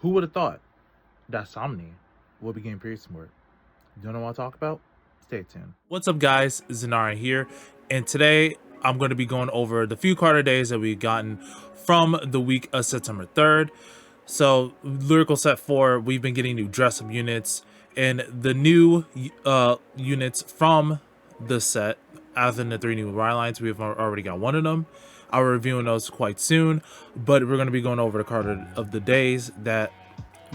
Who would have thought that Somni will be getting pierced more? You don't know what I talk about? Stay tuned. What's up, guys? Zenara here, and today I'm going to be going over the few Carter days that we've gotten from the week of September 3rd. So, Lyrical Set 4, we've been getting new dress-up units, and the new units from the set, as in the 3 new Ride lines, we've already got one of them. I'll be reviewing those quite soon, but we're going to be going over the Carter of the days that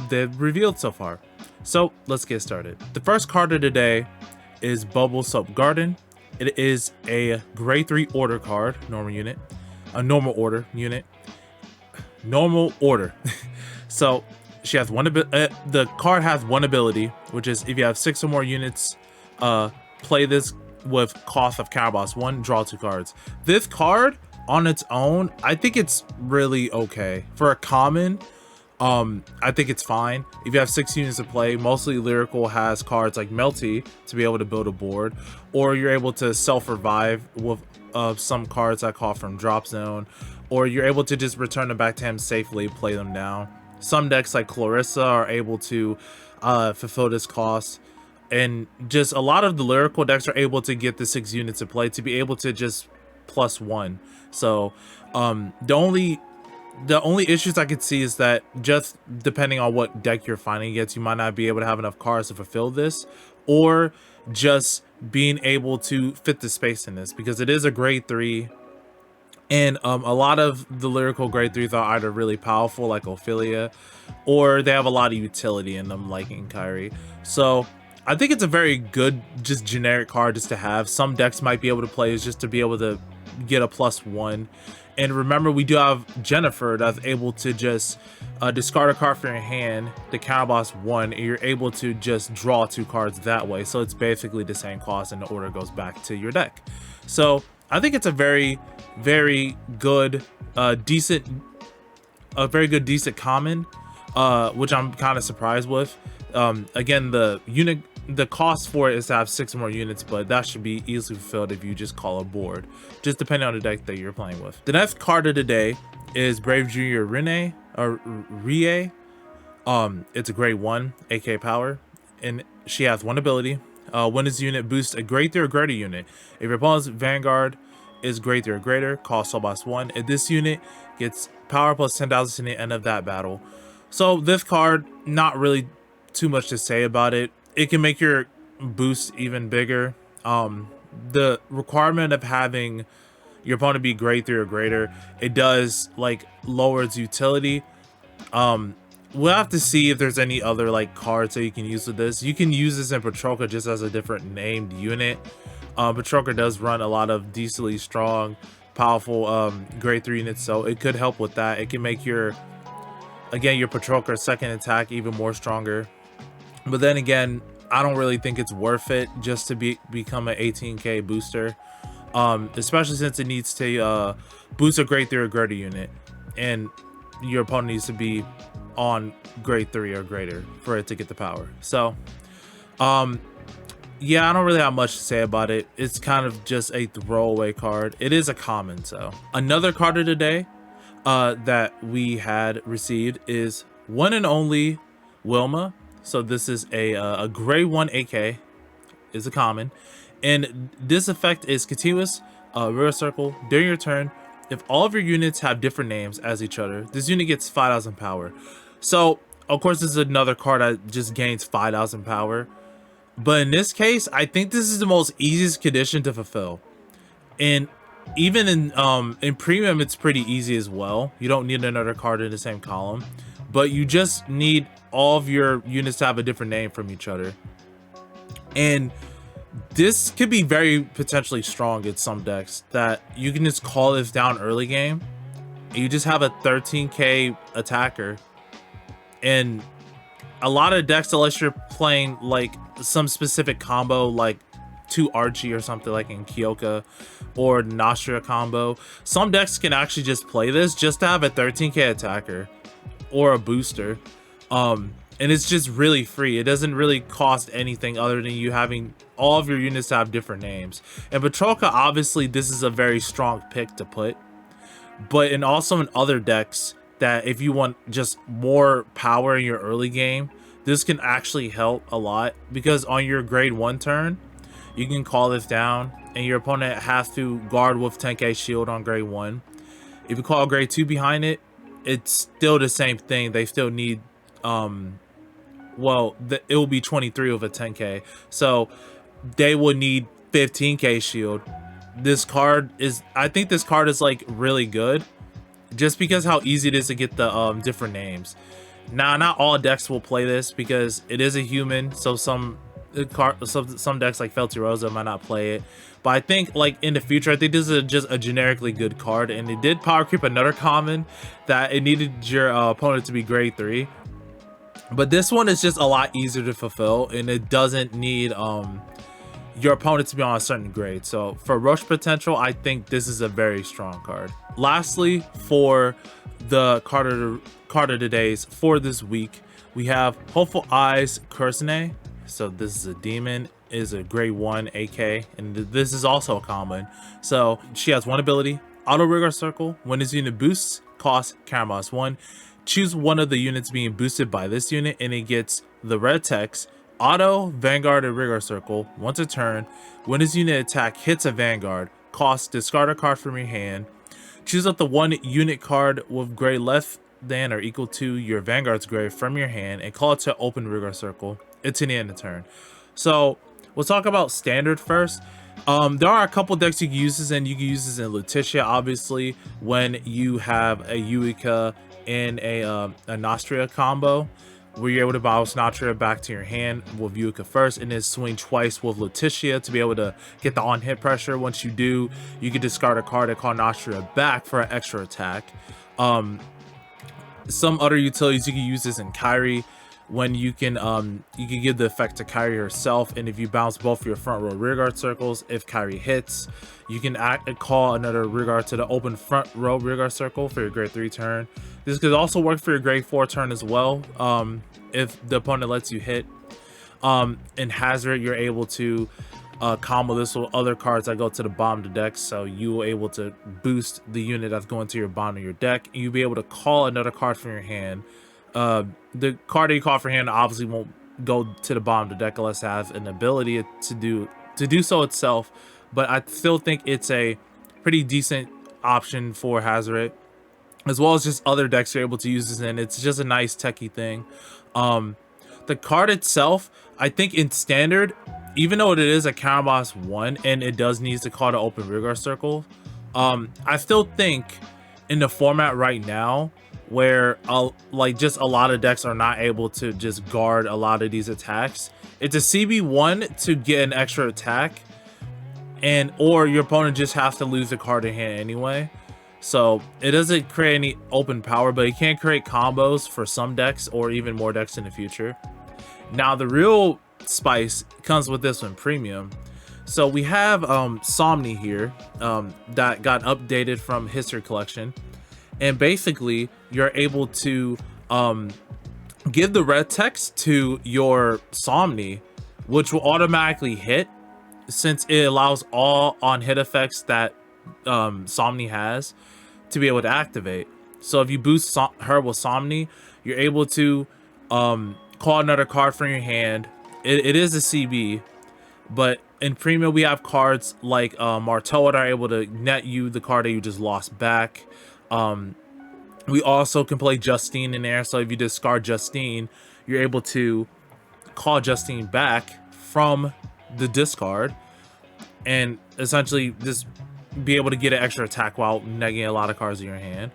they've revealed so far. So, let's get started. The first Carter today is Bubble Soap Garden. It is a grade 3 order card, normal unit, a normal order unit, normal order. So she has one the card has one ability, which is if you have 6 or more units, play this with cost of Caraboss 1, draw 2 cards. This card on its own, I think it's really okay for a common. I think it's fine. If you have 6 units to play, mostly Lyrical has cards like Melty to be able to build a board, or you're able to self-revive with some cards I call from Drop Zone, or you're able to just return them back to him safely, play them down. Some decks like Clarissa are able to fulfill this cost, and just a lot of the Lyrical decks are able to get the 6 units to play to be able to just +1. So the only issues I could see is that just depending on what deck you're fighting against, you might not be able to have enough cards to fulfill this, or just being able to fit the space in this, because it is a grade 3, and a lot of the Lyrical grade 3s are either really powerful like Ophelia, or they have a lot of utility in them like Honkai. So I think it's a very good just generic card just to have. Some decks might be able to play is just to be able to get a +1. And remember, we do have Jennifer that's able to just discard a card from your hand, the Caraboss 1, and you're able to just draw 2 cards that way. So it's basically the same cost, and the order goes back to your deck. So I think it's a very, very good, decent common, which I'm kind of surprised with. Again, the cost for it is to have 6 more units, but that should be easily fulfilled if you just call a board, just depending on the deck that you're playing with. The next card of the day is Brave Junior Rie. It's a grade 1 AK power, and she has one ability. When this unit boosts a grade 3 or greater unit, if your opponent's Vanguard is grade 3 or greater, cost Soulboss 1, and this unit gets power plus 10,000 to the end of that battle. So this card, not really too much to say about it. It can make your boost even bigger. The requirement of having your opponent be grade 3 or greater, it does like lower its utility. We'll have to see if there's any other like cards that you can use with this. You can use this in Patroka just as a different named unit. Patroka does run a lot of decently strong, powerful grade 3 units, so it could help with that. It can make your Patroka second attack even more stronger. But then again, I don't really think it's worth it just to become an 18k booster, especially since it needs to boost a grade 3 or greater unit, and your opponent needs to be on grade 3 or greater for it to get the power. So yeah, I don't really have much to say about it. It's kind of just a throwaway card. It is a common. So another card of the day that we had received is one and only Wilma. So this is a grade 1 AK, is a common, and this effect is continuous rear circle during your turn. If all of your units have different names as each other, this unit gets 5,000 power. So of course this is another card that just gains 5,000 power, but in this case I think this is the most easiest condition to fulfill, and even in premium it's pretty easy as well. You don't need another card in the same column, but you just need all of your units to have a different name from each other, and this could be very potentially strong in some decks that you can just call this down early game and you just have a 13k attacker. And a lot of decks, unless you're playing like some specific combo like 2 Archie or something like in Kyoka or Nostria combo, some decks can actually just play this just to have a 13k attacker or a booster. And it's just really free. It doesn't really cost anything other than you having all of your units to have different names. And Patroka, obviously this is a very strong pick to put, but also in other decks that if you want just more power in your early game, this can actually help a lot, because on your grade 1 turn, you can call this down and your opponent has to guard with 10k shield on grade 1. If you call grade 2 behind it, it's still the same thing. They still need well, it will be 23 with a 10k, so they would need 15k shield. This card is, I think this card is like really good, just because how easy it is to get the different names. Now, not all decks will play this because it is a human, so some decks like Felty Rosa might not play it. But I think like in the future, I think this is just a generically good card, and it did power creep another common that it needed your opponent to be grade 3. But this one is just a lot easier to fulfill, and it doesn't need your opponent to be on a certain grade. So for rush potential, I think this is a very strong card. Lastly, for the card of the days for this week, we have Hopeful Eyes Kursane. So this is a demon, is a grade 1 AK, and this is also a common. So she has one ability, Auto Rigor Circle. When this unit boosts, cost Karamas 1. Choose one of the units being boosted by this unit, and it gets the red text, Auto, Vanguard, and Rigor Circle once a turn. When this unit attack hits a Vanguard, cost discard a card from your hand. Choose up the one unit card with grade less than or equal to your Vanguard's grade from your hand and call it to open Rigor Circle. It's in the end of the turn. So we'll talk about standard first. There are a couple decks you can use this in. You can use this in Letitia, obviously, when you have a Yuika and a Nostria combo, where you're able to bounce Nostria back to your hand with Yuika first, and then swing twice with Letitia to be able to get the on-hit pressure. Once you do, you can discard a card and call Nostria back for an extra attack. Some other utilities, you can use this in Kairi, when you can give the effect to Kairi herself, and if you bounce both your front row rearguard circles, if Kairi hits, you can call another rearguard to the open front row rearguard circle for your grade 3 turn. This could also work for your grade 4 turn as well, if the opponent lets you hit. In Hazard, you're able to combo this with other cards that go to the bottom of the deck, so you will able to boost the unit that's going to your bottom of your deck, and you'll be able to call another card from your hand. The card that you call for hand obviously won't go to the bottom of the deck unless it has an ability to do so itself, but I still think it's a pretty decent option for Hazard, as well as just other decks you're able to use this in. It's just a nice techie thing. The card itself, I think in standard, even though it is a Karamas 1 and it does need to call to open Rigor Circle, I still think in the format right now, where like just a lot of decks are not able to just guard a lot of these attacks, it's a CB1 to get an extra attack, and or your opponent just has to lose a card in hand anyway. So it doesn't create any open power, but it can create combos for some decks or even more decks in the future. Now the real spice comes with this one, premium. So we have Somni here, that got updated from History Collection, and basically you're able to give the red text to your Somni, which will automatically hit, since it allows all on hit effects that Somni has to be able to activate. So if you boost her with Somni, you're able to call another card from your hand. It is a CB, but in premium we have cards like Marteau that are able to net you the card that you just lost back. We also can play Justine in there, so if you discard Justine, you're able to call Justine back from the discard and essentially just be able to get an extra attack while negging a lot of cards in your hand.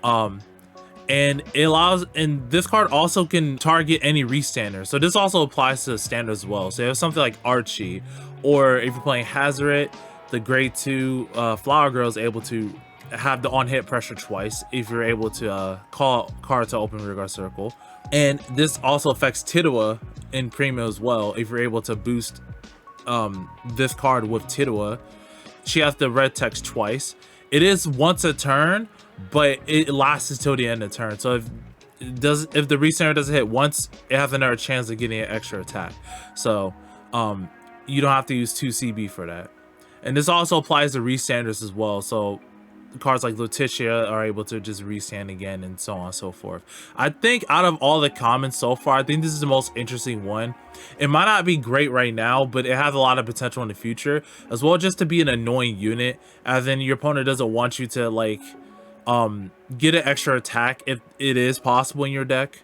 And it allows, and this card also can target any restander, so this also applies to the standard as well. So you have something like Archie, or if you're playing Hazard, the grade 2 Flower Girl is able to have the on-hit pressure twice if you're able to call card to open Rigor Circle. And this also affects Tidua in Premium as well. If you're able to boost this card with Tidua, she has the red text twice. It is once a turn, but it lasts until the end of the turn. So if the recenter doesn't hit once, it has another chance of getting an extra attack. So you don't have to use 2 CB for that. And this also applies to restanders as well. So cards like Letitia are able to just restand again, and so on and so forth. I think out of all the commons so far, I think this is the most interesting one. It might not be great right now, but it has a lot of potential in the future, as well, just to be an annoying unit, as in your opponent doesn't want you to like get an extra attack if it is possible in your deck,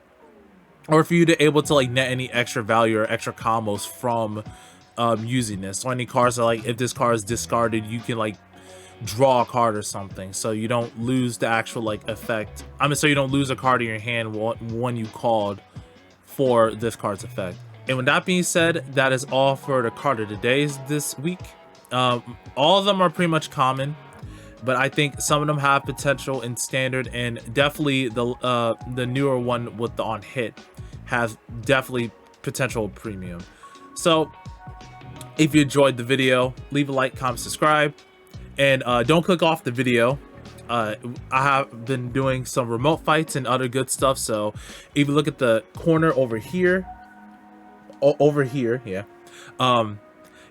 or for you to able to like net any extra value or extra combos from using this. So any cards that, like, if this card is discarded, you can like draw a card or something, so you don't lose the actual like effect. I mean, so you don't lose a card in your hand when you called for this card's effect. And with that being said, that is all for the card of the days this week. All of them are pretty much common, but I think some of them have potential in standard, and definitely the newer one with the on hit has definitely potential premium. So if you enjoyed the video, leave a like, comment, subscribe. And don't click off the video. I have been doing some remote fights and other good stuff. So if you look at the corner over here, yeah,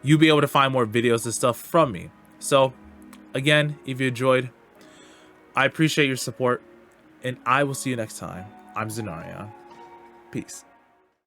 you'll be able to find more videos and stuff from me. So again, if you enjoyed, I appreciate your support, and I will see you next time. I'm Zenarion. Peace.